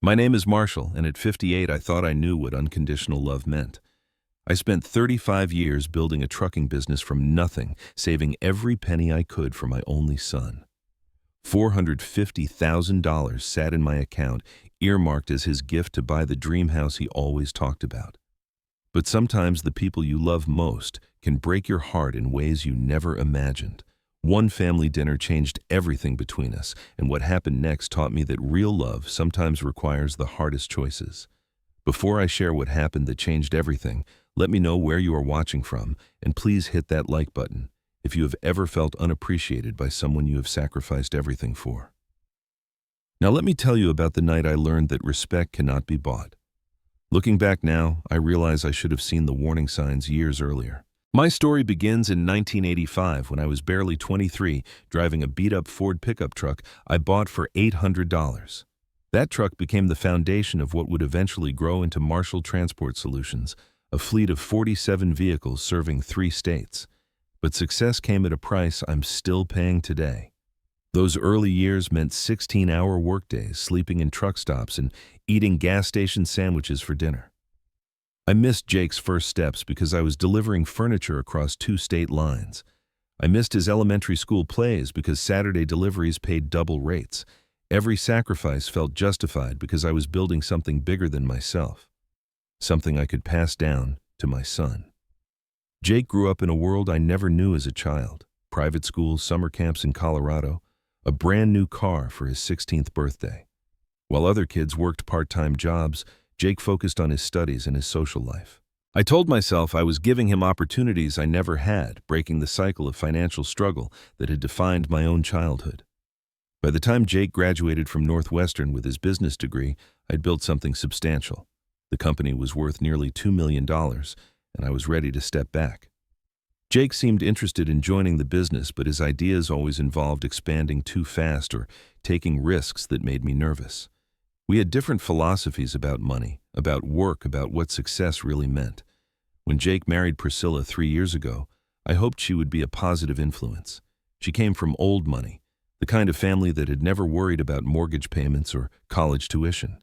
My name is Marshall, and at 58 I thought I knew what unconditional love meant. I spent 35 years building a trucking business from nothing, saving every penny I could for my only son. $450,000 sat in my account, earmarked as his gift to buy the dream house he always talked about. But sometimes the people you love most can break your heart in ways you never imagined. One family dinner changed everything between us, and what happened next taught me that real love sometimes requires the hardest choices. Before I share what happened that changed everything, let me know where you are watching from, and please hit that like button if you have ever felt unappreciated by someone you have sacrificed everything for. Now let me tell you about the night I learned that respect cannot be bought. Looking back now, I realize I should have seen the warning signs years earlier. My story begins in 1985 when I was barely 23, driving a beat-up Ford pickup truck I bought for $800. That truck became the foundation of what would eventually grow into Marshall Transport Solutions, a fleet of 47 vehicles serving 3 states. But success came at a price I'm still paying today. Those early years meant 16-hour workdays, sleeping in truck stops, and eating gas station sandwiches for dinner. I missed Jake's first steps because I was delivering furniture across 2 state lines. I missed his elementary school plays because Saturday deliveries paid double rates. Every sacrifice felt justified because I was building something bigger than myself, something I could pass down to my son. Jake grew up in a world I never knew as a child: private schools, summer camps in Colorado, a brand new car for his 16th birthday. While other kids worked part-time jobs, Jake focused on his studies and his social life. I told myself I was giving him opportunities I never had, breaking the cycle of financial struggle that had defined my own childhood. By the time Jake graduated from Northwestern with his business degree, I'd built something substantial. The company was worth nearly $2 million, and I was ready to step back. Jake seemed interested in joining the business, but his ideas always involved expanding too fast or taking risks that made me nervous. We had different philosophies about money, about work, about what success really meant. When Jake married Priscilla 3 years ago, I hoped she would be a positive influence. She came from old money, the kind of family that had never worried about mortgage payments or college tuition.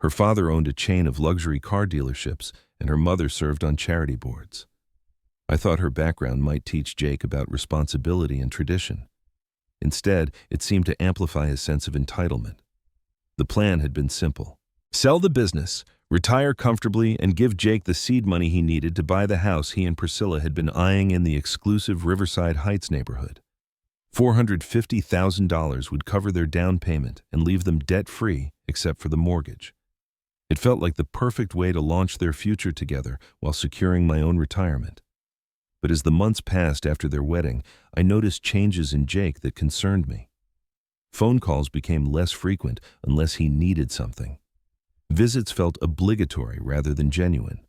Her father owned a chain of luxury car dealerships, and her mother served on charity boards. I thought her background might teach Jake about responsibility and tradition. Instead, it seemed to amplify his sense of entitlement. The plan had been simple: sell the business, retire comfortably, and give Jake the seed money he needed to buy the house he and Priscilla had been eyeing in the exclusive Riverside Heights neighborhood. $450,000 would cover their down payment and leave them debt-free except for the mortgage. It felt like the perfect way to launch their future together while securing my own retirement. But as the months passed after their wedding, I noticed changes in Jake that concerned me. Phone calls became less frequent unless he needed something. Visits felt obligatory rather than genuine.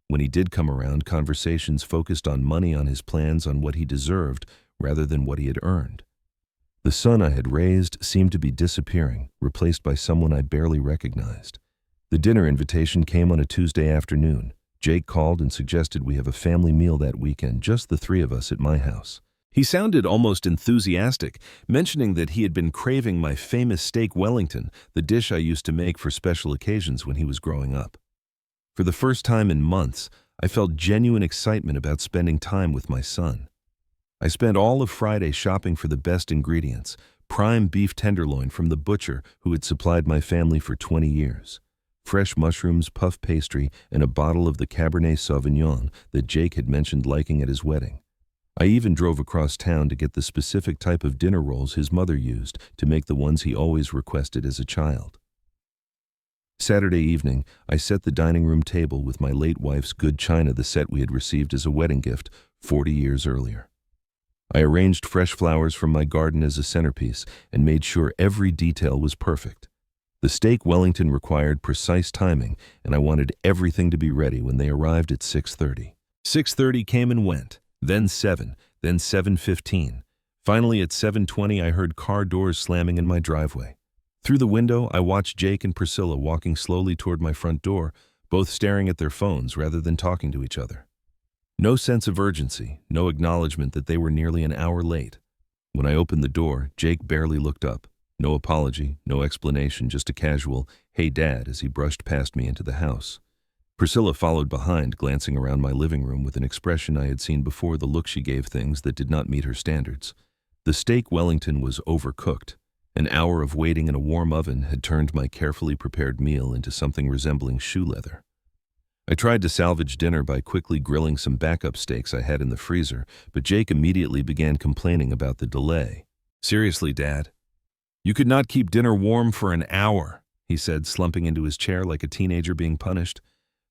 When he did come around, conversations focused on money, on his plans, on what he deserved rather than what he had earned. The son I had raised seemed to be disappearing, replaced by someone I barely recognized. The dinner invitation came on a Tuesday afternoon. Jake called and suggested we have a family meal that weekend, just the 3 of us at my house. He sounded almost enthusiastic, mentioning that he had been craving my famous steak Wellington, the dish I used to make for special occasions when he was growing up. For the first time in months, I felt genuine excitement about spending time with my son. I spent all of Friday shopping for the best ingredients: prime beef tenderloin from the butcher who had supplied my family for 20 years, fresh mushrooms, puff pastry, and a bottle of the Cabernet Sauvignon that Jake had mentioned liking at his wedding. I even drove across town to get the specific type of dinner rolls his mother used to make the ones he always requested as a child. Saturday evening, I set the dining room table with my late wife's good china, the set we had received as a wedding gift 40 years earlier. I arranged fresh flowers from my garden as a centerpiece and made sure every detail was perfect. The steak Wellington required precise timing, and I wanted everything to be ready when they arrived at 6:30. 6:30 came and went. Then 7, then 7:15. Finally at 7:20 I heard car doors slamming in my driveway. Through the window I watched Jake and Priscilla walking slowly toward my front door, both staring at their phones rather than talking to each other. No sense of urgency, no acknowledgement that they were nearly an hour late. When I opened the door, Jake barely looked up. No apology, no explanation, just a casual, "Hey, Dad," as he brushed past me into the house. Priscilla followed behind, glancing around my living room with an expression I had seen before, the look she gave things that did not meet her standards. The steak Wellington was overcooked. An hour of waiting in a warm oven had turned my carefully prepared meal into something resembling shoe leather. I tried to salvage dinner by quickly grilling some backup steaks I had in the freezer, but Jake immediately began complaining about the delay. "Seriously, Dad, you could not keep dinner warm for an hour," he said, slumping into his chair like a teenager being punished.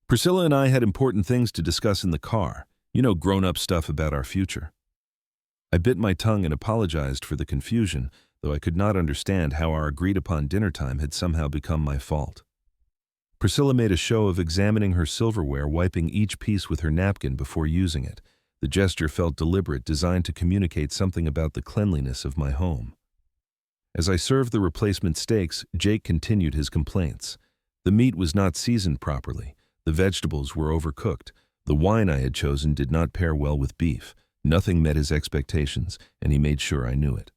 "Priscilla and I had important things to discuss in the car. You know, grown-up stuff about our future." I bit my tongue and apologized for the confusion, though I could not understand how our agreed-upon dinner time had somehow become my fault. Priscilla made a show of examining her silverware, wiping each piece with her napkin before using it. The gesture felt deliberate, designed to communicate something about the cleanliness of my home. As I served the replacement steaks, Jake continued his complaints. The meat was not seasoned properly. The vegetables were overcooked. The wine I had chosen did not pair well with beef. Nothing met his expectations, and he made sure I knew it.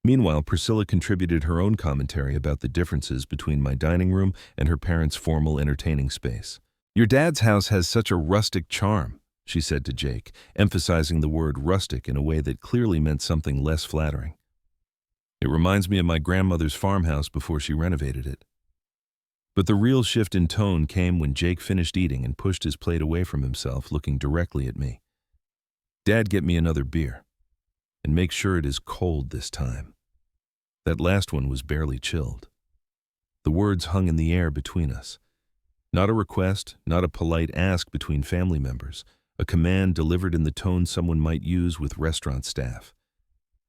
Meanwhile, Priscilla contributed her own commentary about the differences between my dining room and her parents' formal entertaining space. "Your dad's house has such a rustic charm," she said to Jake, emphasizing the word rustic in a way that clearly meant something less flattering. "It reminds me of my grandmother's farmhouse before she renovated it." But the real shift in tone came when Jake finished eating and pushed his plate away from himself, looking directly at me. "Dad, get me another beer. And make sure it is cold this time." That last one was barely chilled. The words hung in the air between us. Not a request, not a polite ask between family members, a command delivered in the tone someone might use with restaurant staff.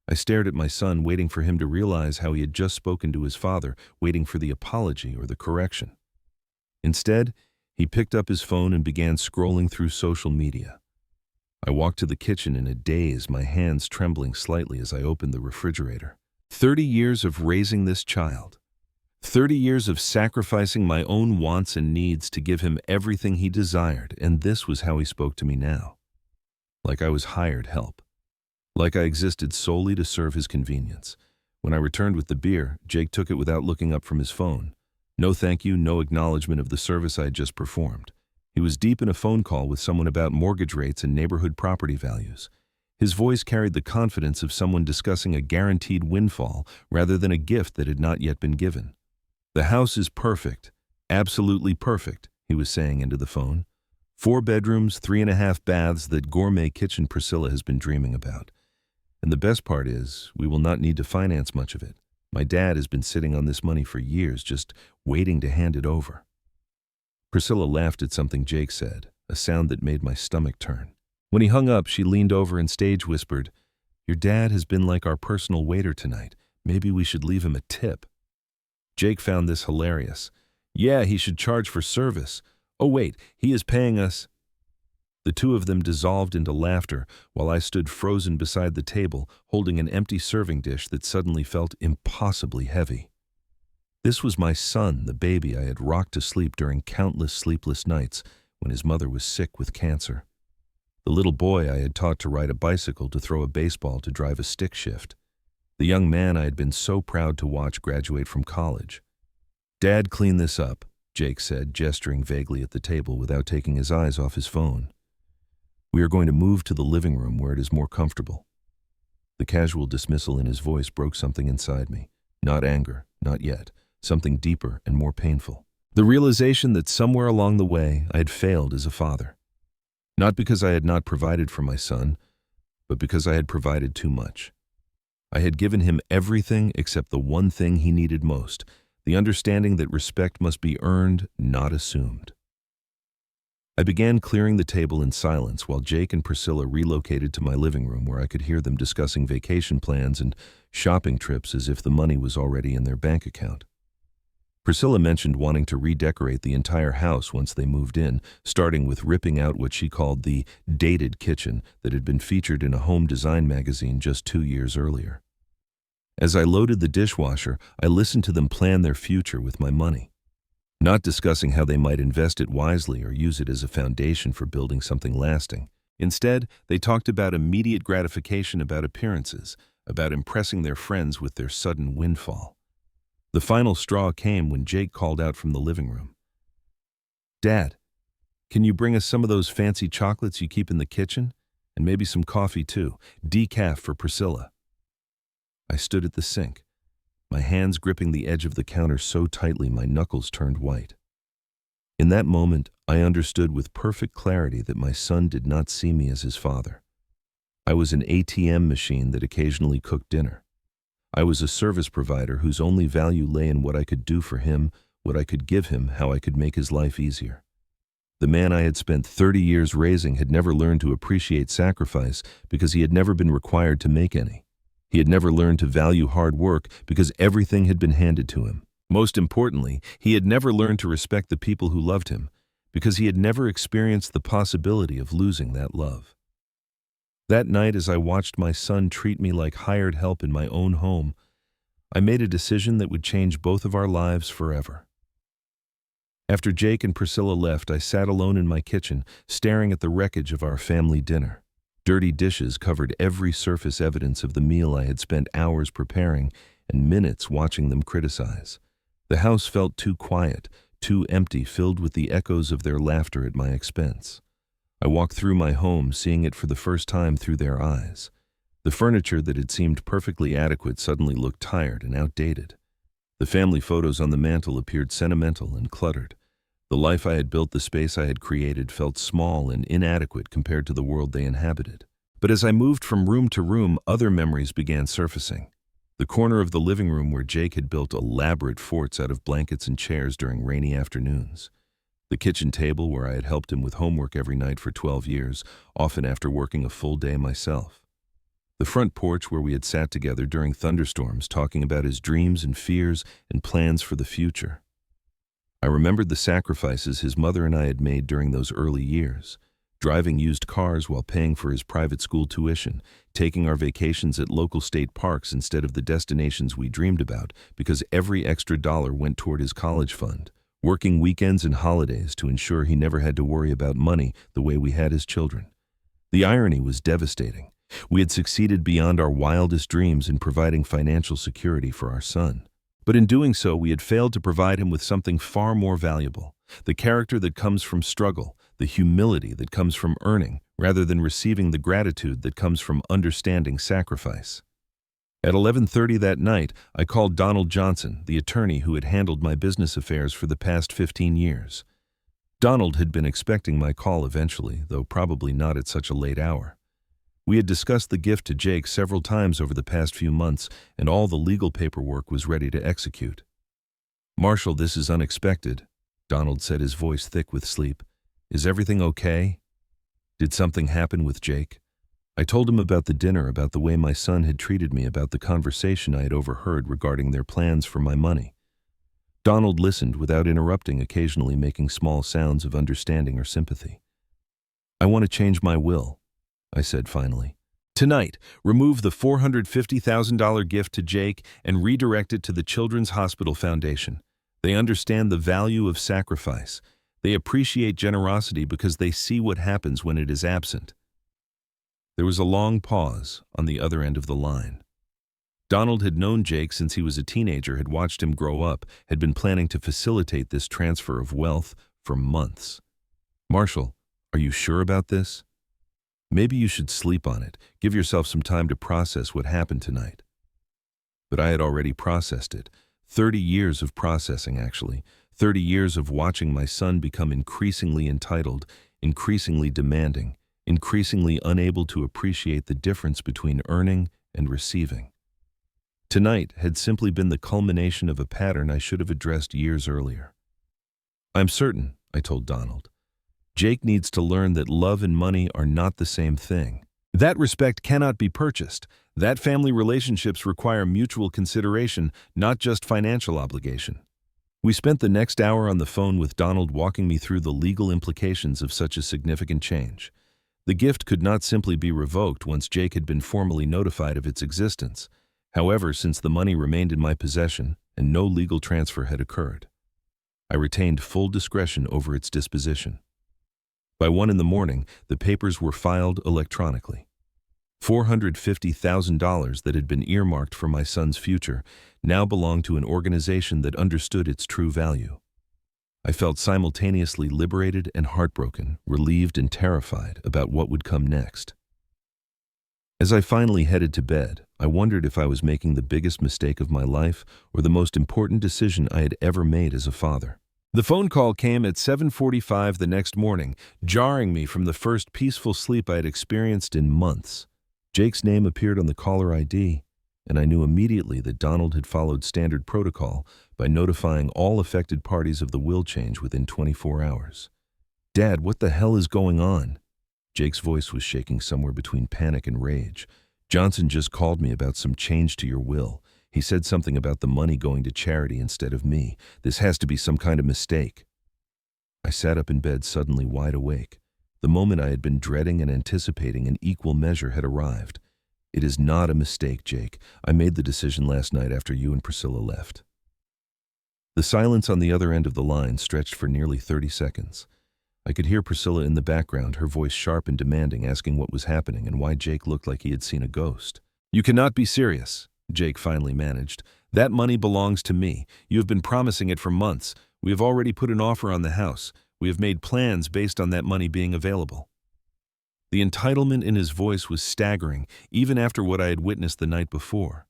I stared at my son, waiting for him to realize how he had just spoken to his father, waiting for the apology or the correction. Instead, he picked up his phone and began scrolling through social media. I walked to the kitchen in a daze, my hands trembling slightly as I opened the refrigerator. 30 years of raising this child. 30 years of sacrificing my own wants and needs to give him everything he desired, and this was how he spoke to me now. Like I was hired help. Like I existed solely to serve his convenience. When I returned with the beer, Jake took it without looking up from his phone. No thank you, no acknowledgement of the service I had just performed. He was deep in a phone call with someone about mortgage rates and neighborhood property values. His voice carried the confidence of someone discussing a guaranteed windfall rather than a gift that had not yet been given. "The house is perfect, absolutely perfect," he was saying into the phone. 4 bedrooms, 3.5 baths, that gourmet kitchen Priscilla has been dreaming about. And the best part is, we will not need to finance much of it. My dad has been sitting on this money for years, just waiting to hand it over. Priscilla laughed at something Jake said, a sound that made my stomach turn. When he hung up, she leaned over and stage whispered, "Your dad has been like our personal waiter tonight. Maybe we should leave him a tip." Jake found this hilarious. "Yeah, he should charge for service. Oh wait, he is paying us." The two of them dissolved into laughter while I stood frozen beside the table, holding an empty serving dish that suddenly felt impossibly heavy. This was my son, the baby I had rocked to sleep during countless sleepless nights when his mother was sick with cancer. The little boy I had taught to ride a bicycle, to throw a baseball, to drive a stick shift. The young man I had been so proud to watch graduate from college. "Dad, clean this up," Jake said, gesturing vaguely at the table without taking his eyes off his phone. "We are going to move to the living room where it is more comfortable." The casual dismissal in his voice broke something inside me. Not anger, not yet. Something deeper and more painful. The realization that somewhere along the way I had failed as a father. Not because I had not provided for my son, but because I had provided too much. I had given him everything except the one thing he needed most, the understanding that respect must be earned, not assumed. I began clearing the table in silence while Jake and Priscilla relocated to my living room, where I could hear them discussing vacation plans and shopping trips as if the money was already in their bank account. Priscilla mentioned wanting to redecorate the entire house once they moved in, starting with ripping out what she called the dated kitchen that had been featured in a home design magazine just 2 years earlier. As I loaded the dishwasher, I listened to them plan their future with my money. Not discussing how they might invest it wisely or use it as a foundation for building something lasting. Instead, they talked about immediate gratification, about appearances, about impressing their friends with their sudden windfall. The final straw came when Jake called out from the living room. "Dad, can you bring us some of those fancy chocolates you keep in the kitchen? And maybe some coffee too. Decaf for Priscilla." I stood at the sink, my hands gripping the edge of the counter so tightly my knuckles turned white. In that moment, I understood with perfect clarity that my son did not see me as his father. I was an ATM machine that occasionally cooked dinner. I was a service provider whose only value lay in what I could do for him, what I could give him, how I could make his life easier. The man I had spent 30 years raising had never learned to appreciate sacrifice because he had never been required to make any. He had never learned to value hard work because everything had been handed to him. Most importantly, he had never learned to respect the people who loved him because he had never experienced the possibility of losing that love. That night, as I watched my son treat me like hired help in my own home, I made a decision that would change both of our lives forever. After Jake and Priscilla left, I sat alone in my kitchen, staring at the wreckage of our family dinner. Dirty dishes covered every surface evidence of the meal I had spent hours preparing and minutes watching them criticize. The house felt too quiet, too empty, filled with the echoes of their laughter at my expense. I walked through my home, seeing it for the first time through their eyes. The furniture that had seemed perfectly adequate suddenly looked tired and outdated. The family photos on the mantel appeared sentimental and cluttered. The life I had built, the space I had created, felt small and inadequate compared to the world they inhabited. But as I moved from room to room, other memories began surfacing. The corner of the living room where Jake had built elaborate forts out of blankets and chairs during rainy afternoons. The kitchen table where I had helped him with homework every night for 12 years, often after working a full day myself. The front porch where we had sat together during thunderstorms, talking about his dreams and fears and plans for the future. I remembered the sacrifices his mother and I had made during those early years, driving used cars while paying for his private school tuition, taking our vacations at local state parks instead of the destinations we dreamed about because every extra dollar went toward his college fund, working weekends and holidays to ensure he never had to worry about money the way we had as children. The irony was devastating. We had succeeded beyond our wildest dreams in providing financial security for our son. But in doing so, we had failed to provide him with something far more valuable, the character that comes from struggle, the humility that comes from earning, rather than receiving the gratitude that comes from understanding sacrifice. At 11:30 that night, I called Donald Johnson, the attorney who had handled my business affairs for the past 15 years. Donald had been expecting my call eventually, though probably not at such a late hour. We had discussed the gift to Jake several times over the past few months, and all the legal paperwork was ready to execute. "Marshall, this is unexpected," Donald said, his voice thick with sleep. "Is everything okay? Did something happen with Jake?" I told him about the dinner, about the way my son had treated me, about the conversation I had overheard regarding their plans for my money. Donald listened without interrupting, occasionally making small sounds of understanding or sympathy. "I want to change my will," I said finally. "Tonight, remove the $450,000 gift to Jake and redirect it to the Children's Hospital Foundation. They understand the value of sacrifice. They appreciate generosity because they see what happens when it is absent." There was a long pause on the other end of the line. Donald had known Jake since he was a teenager, had watched him grow up, had been planning to facilitate this transfer of wealth for months. "Marshall, are you sure about this? Maybe you should sleep on it. Give yourself some time to process what happened tonight." But I had already processed it. 30 years of processing, actually. 30 years of watching my son become increasingly entitled, increasingly demanding, increasingly unable to appreciate the difference between earning and receiving. Tonight had simply been the culmination of a pattern I should have addressed years earlier. "I'm certain," I told Donald. "Jake needs to learn that love and money are not the same thing. That respect cannot be purchased. That family relationships require mutual consideration, not just financial obligation." We spent the next hour on the phone with Donald, walking me through the legal implications of such a significant change. The gift could not simply be revoked once Jake had been formally notified of its existence. However, since the money remained in my possession and no legal transfer had occurred, I retained full discretion over its disposition. By 1 in the morning, the papers were filed electronically. $450,000 that had been earmarked for my son's future now belonged to an organization that understood its true value. I felt simultaneously liberated and heartbroken, relieved and terrified about what would come next. As I finally headed to bed, I wondered if I was making the biggest mistake of my life or the most important decision I had ever made as a father. The phone call came at 7:45 the next morning, jarring me from the first peaceful sleep I had experienced in months. Jake's name appeared on the caller ID, and I knew immediately that Donald had followed standard protocol by notifying all affected parties of the will change within 24 hours. "Dad, what the hell is going on?" Jake's voice was shaking somewhere between panic and rage. "Johnson just called me about some change to your will. He said something about the money going to charity instead of me. This has to be some kind of mistake." I sat up in bed suddenly wide awake. The moment I had been dreading and anticipating in equal measure had arrived. "It is not a mistake, Jake. I made the decision last night after you and Priscilla left." The silence on the other end of the line stretched for nearly 30 seconds. I could hear Priscilla in the background, her voice sharp and demanding, asking what was happening and why Jake looked like he had seen a ghost. "You cannot be serious," Jake finally managed. "That money belongs to me. You have been promising it for months. We have already put an offer on the house. We have made plans based on that money being available." The entitlement in his voice was staggering, even after what I had witnessed the night before.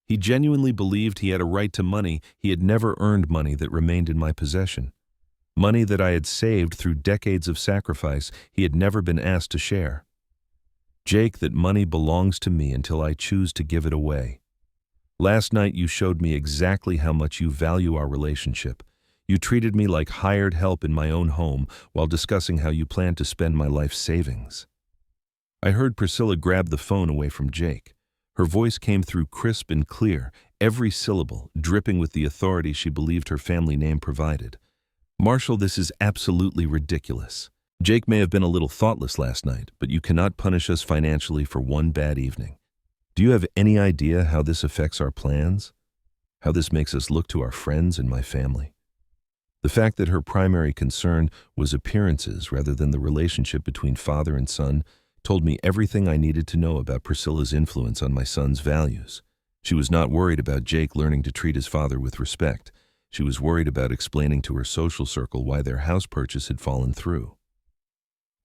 He genuinely believed he had a right to money. He had never earned money that remained in my possession. Money that I had saved through decades of sacrifice he had never been asked to share. "Jake, that money belongs to me until I choose to give it away. Last night you showed me exactly how much you value our relationship. You treated me like hired help in my own home while discussing how you plan to spend my life savings." I heard Priscilla grab the phone away from Jake. Her voice came through crisp and clear, every syllable dripping with the authority she believed her family name provided. "Marshall, this is absolutely ridiculous. Jake may have been a little thoughtless last night, but you cannot punish us financially for one bad evening. Do you have any idea how this affects our plans? How this makes us look to our friends and my family?" The fact that her primary concern was appearances rather than the relationship between father and son told me everything I needed to know about Priscilla's influence on my son's values. She was not worried about Jake learning to treat his father with respect. She was worried about explaining to her social circle why their house purchase had fallen through.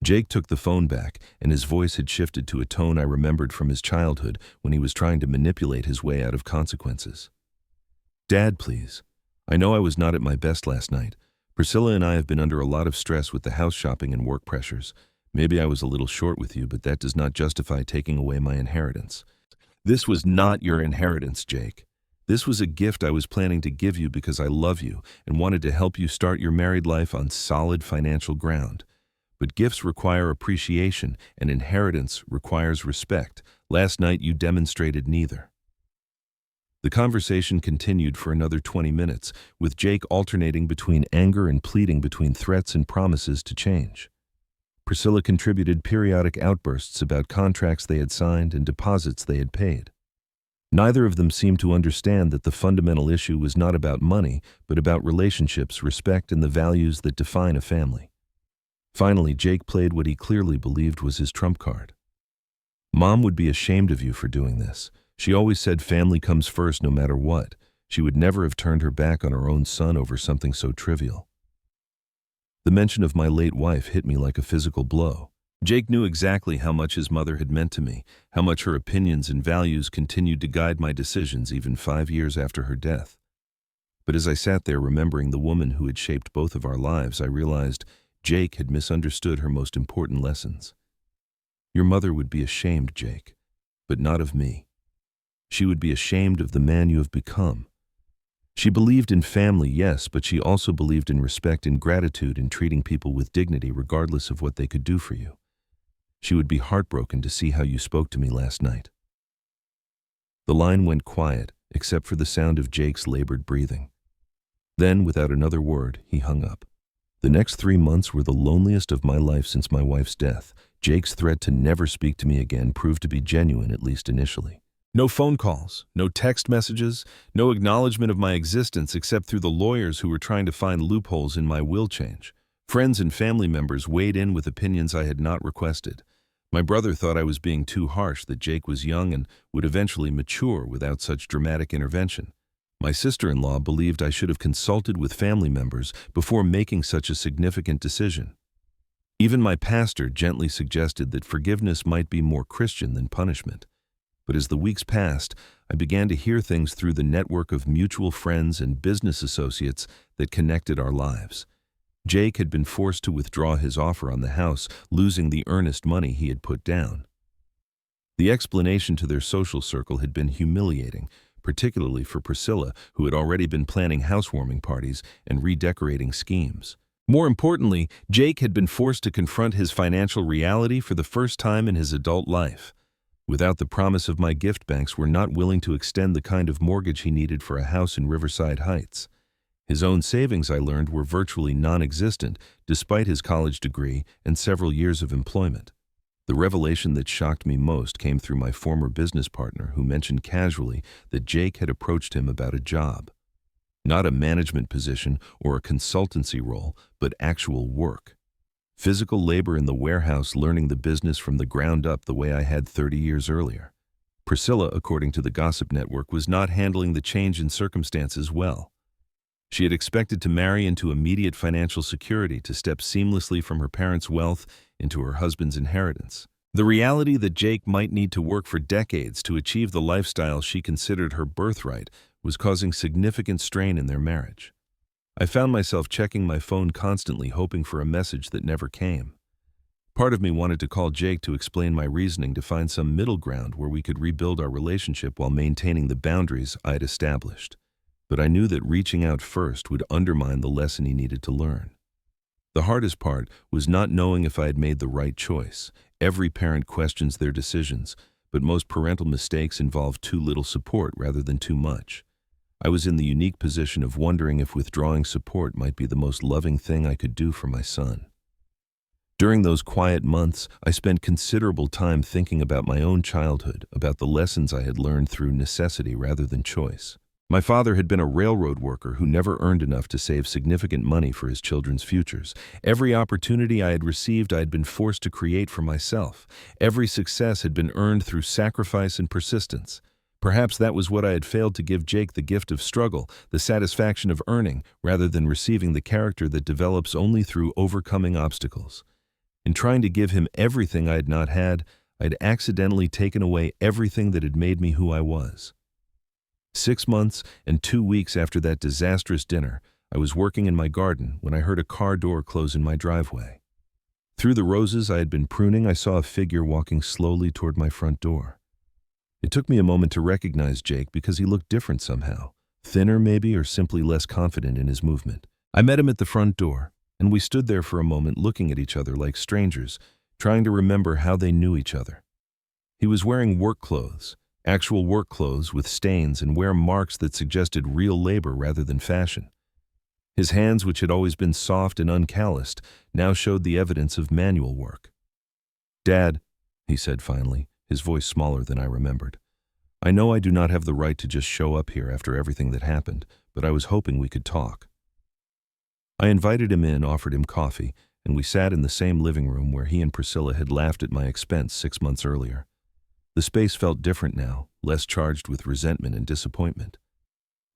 Jake took the phone back, and his voice had shifted to a tone I remembered from his childhood when he was trying to manipulate his way out of consequences. "Dad, please. I know I was not at my best last night. Priscilla and I have been under a lot of stress with the house shopping and work pressures. Maybe I was a little short with you, but that does not justify taking away my inheritance." "This was not your inheritance, Jake. This was a gift I was planning to give you because I love you and wanted to help you start your married life on solid financial ground. But gifts require appreciation and inheritance requires respect. Last night you demonstrated neither." The conversation continued for another 20 minutes, with Jake alternating between anger and pleading, between threats and promises to change. Priscilla contributed periodic outbursts about contracts they had signed and deposits they had paid. Neither of them seemed to understand that the fundamental issue was not about money, but about relationships, respect, and the values that define a family. Finally, Jake played what he clearly believed was his trump card. "Mom would be ashamed of you for doing this. She always said family comes first no matter what. She would never have turned her back on her own son over something so trivial." The mention of my late wife hit me like a physical blow. Jake knew exactly how much his mother had meant to me, how much her opinions and values continued to guide my decisions even 5 years after her death. But as I sat there remembering the woman who had shaped both of our lives, I realized Jake had misunderstood her most important lessons. "Your mother would be ashamed, Jake, but not of me. She would be ashamed of the man you have become. She believed in family, yes, but she also believed in respect and gratitude and treating people with dignity regardless of what they could do for you. She would be heartbroken to see how you spoke to me last night." The line went quiet, except for the sound of Jake's labored breathing. Then, without another word, he hung up. The next 3 months were the loneliest of my life since my wife's death. Jake's threat to never speak to me again proved to be genuine, at least initially. No phone calls, no text messages, no acknowledgement of my existence except through the lawyers who were trying to find loopholes in my will change. Friends and family members weighed in with opinions I had not requested. My brother thought I was being too harsh, that Jake was young and would eventually mature without such dramatic intervention. My sister-in-law believed I should have consulted with family members before making such a significant decision. Even my pastor gently suggested that forgiveness might be more Christian than punishment. But as the weeks passed, I began to hear things through the network of mutual friends and business associates that connected our lives. Jake had been forced to withdraw his offer on the house, losing the earnest money he had put down. The explanation to their social circle had been humiliating, particularly for Priscilla, who had already been planning housewarming parties and redecorating schemes. More importantly, Jake had been forced to confront his financial reality for the first time in his adult life. Without the promise of my gift, banks were not willing to extend the kind of mortgage he needed for a house in Riverside Heights. His own savings, I learned, were virtually non-existent, despite his college degree and several years of employment. The revelation that shocked me most came through my former business partner, who mentioned casually that Jake had approached him about a job. Not a management position or a consultancy role, but actual work. Physical labor in the warehouse, learning the business from the ground up the way I had 30 years earlier. Priscilla, according to the gossip network, was not handling the change in circumstances well. She had expected to marry into immediate financial security, to step seamlessly from her parents' wealth into her husband's inheritance. The reality that Jake might need to work for decades to achieve the lifestyle she considered her birthright was causing significant strain in their marriage. I found myself checking my phone constantly, hoping for a message that never came. Part of me wanted to call Jake to explain my reasoning, to find some middle ground where we could rebuild our relationship while maintaining the boundaries I'd established. But I knew that reaching out first would undermine the lesson he needed to learn. The hardest part was not knowing if I had made the right choice. Every parent questions their decisions, but most parental mistakes involve too little support rather than too much. I was in the unique position of wondering if withdrawing support might be the most loving thing I could do for my son. During those quiet months, I spent considerable time thinking about my own childhood, about the lessons I had learned through necessity rather than choice. My father had been a railroad worker who never earned enough to save significant money for his children's futures. Every opportunity I had received, I had been forced to create for myself. Every success had been earned through sacrifice and persistence. Perhaps that was what I had failed to give Jake: the gift of struggle, the satisfaction of earning, rather than receiving the character that develops only through overcoming obstacles. In trying to give him everything I had not had, I'd accidentally taken away everything that had made me who I was. 6 months and 2 weeks after that disastrous dinner, I was working in my garden when I heard a car door close in my driveway. Through the roses I had been pruning, I saw a figure walking slowly toward my front door. It took me a moment to recognize Jake because he looked different somehow, thinner maybe, or simply less confident in his movement. I met him at the front door, and we stood there for a moment looking at each other like strangers, trying to remember how they knew each other. He was wearing work clothes, actual work clothes with stains and wear marks that suggested real labor rather than fashion. His hands, which had always been soft and uncalloused, now showed the evidence of manual work. "Dad," he said finally, his voice smaller than I remembered. "I know I do not have the right to just show up here after everything that happened, but I was hoping we could talk." I invited him in, offered him coffee, and we sat in the same living room where he and Priscilla had laughed at my expense 6 months earlier. The space felt different now, less charged with resentment and disappointment.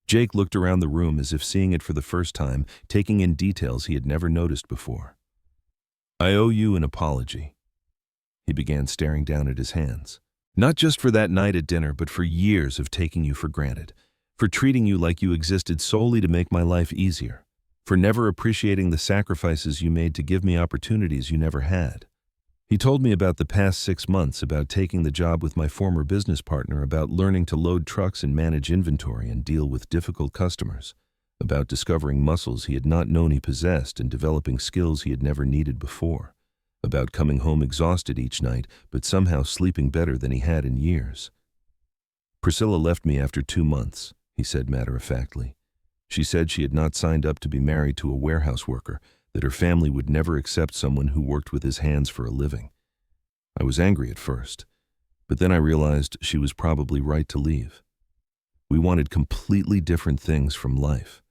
Jake looked around the room as if seeing it for the first time, taking in details he had never noticed before. "I owe you an apology." He began, staring down at his hands. "Not just for that night at dinner, but for years of taking you for granted, for treating you like you existed solely to make my life easier, for never appreciating the sacrifices you made to give me opportunities you never had." He told me about the past 6 months, about taking the job with my former business partner, about learning to load trucks and manage inventory and deal with difficult customers, about discovering muscles he had not known he possessed and developing skills he had never needed before, about coming home exhausted each night but somehow sleeping better than he had in years. "Priscilla left me after 2 months, he said matter-of-factly. She said she had not signed up to be married to a warehouse worker, that her family would never accept someone who worked with his hands for a living. I was angry at first, but then I realized she was probably right to leave. We wanted completely different things from life.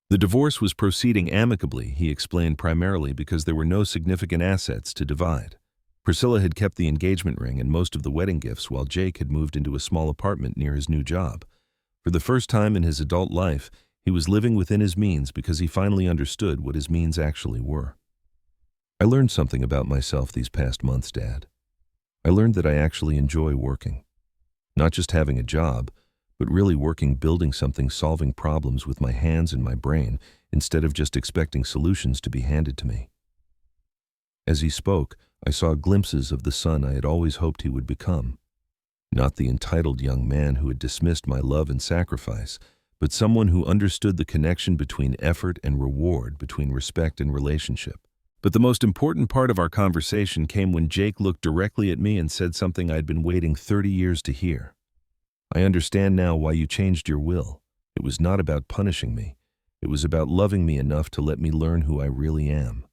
The divorce was proceeding amicably, he explained, primarily because there were no significant assets to divide. Priscilla had kept the engagement ring and most of the wedding gifts while Jake had moved into a small apartment near his new job. For the first time in his adult life, he was living within his means because he finally understood what his means actually were. I learned something about myself these past months, Dad. I learned that I actually enjoy working. Not just having a job, but really working, building something, solving problems with my hands and my brain, instead of just expecting solutions to be handed to me. As he spoke, I saw glimpses of the son I had always hoped he would become. Not the entitled young man who had dismissed my love and sacrifice, but someone who understood the connection between effort and reward, between respect and relationship. But the most important part of our conversation came when Jake looked directly at me and said something I'd been waiting 30 years to hear. I understand now why you changed your will. It was not about punishing me. It was about loving me enough to let me learn who I really am.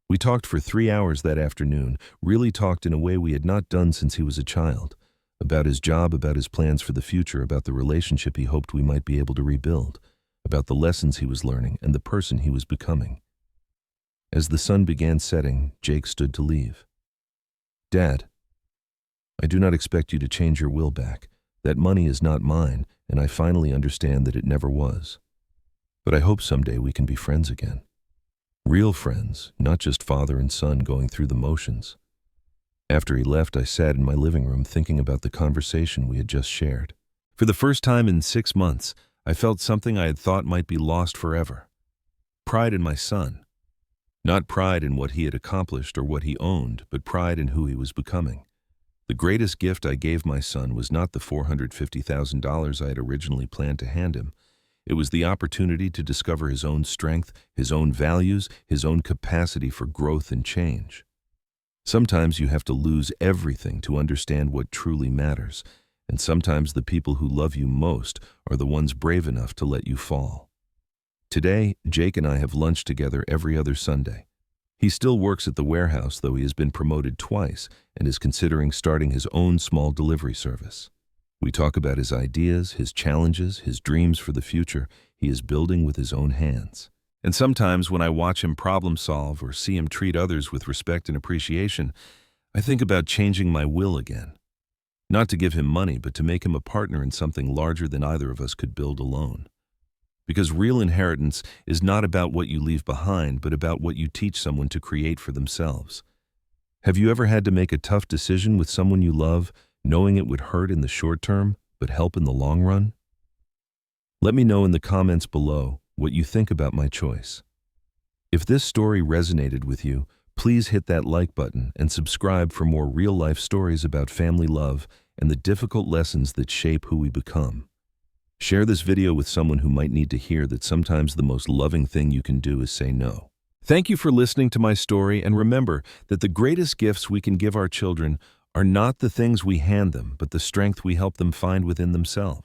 We talked for 3 hours that afternoon, really talked in a way we had not done since he was a child. About his job, about his plans for the future, about the relationship he hoped we might be able to rebuild, about the lessons he was learning and the person he was becoming. As the sun began setting, Jake stood to leave. Dad, I do not expect you to change your will back. That money is not mine, and I finally understand that it never was. But I hope someday we can be friends again. Real friends, not just father and son going through the motions. After he left, I sat in my living room thinking about the conversation we had just shared. For the first time in 6 months, I felt something I had thought might be lost forever. Pride in my son. Not pride in what he had accomplished or what he owned, but pride in who he was becoming. The greatest gift I gave my son was not the $450,000 I had originally planned to hand him. It was the opportunity to discover his own strength, his own values, his own capacity for growth and change. Sometimes you have to lose everything to understand what truly matters, and sometimes the people who love you most are the ones brave enough to let you fall. Today, Jake and I have lunch together every other Sunday. He still works at the warehouse, though he has been promoted twice and is considering starting his own small delivery service. We talk about his ideas, his challenges, his dreams for the future he is building with his own hands. And sometimes when I watch him problem solve or see him treat others with respect and appreciation, I think about changing my will again. Not to give him money, but to make him a partner in something larger than either of us could build alone. Because real inheritance is not about what you leave behind, but about what you teach someone to create for themselves. Have you ever had to make a tough decision with someone you love, knowing it would hurt in the short term, but help in the long run? Let me know in the comments below what you think about my choice. If this story resonated with you, please hit that like button and subscribe for more real-life stories about family love and the difficult lessons that shape who we become. Share this video with someone who might need to hear that sometimes the most loving thing you can do is say no. Thank you for listening to my story, and remember that the greatest gifts we can give our children are not the things we hand them, but the strength we help them find within themselves.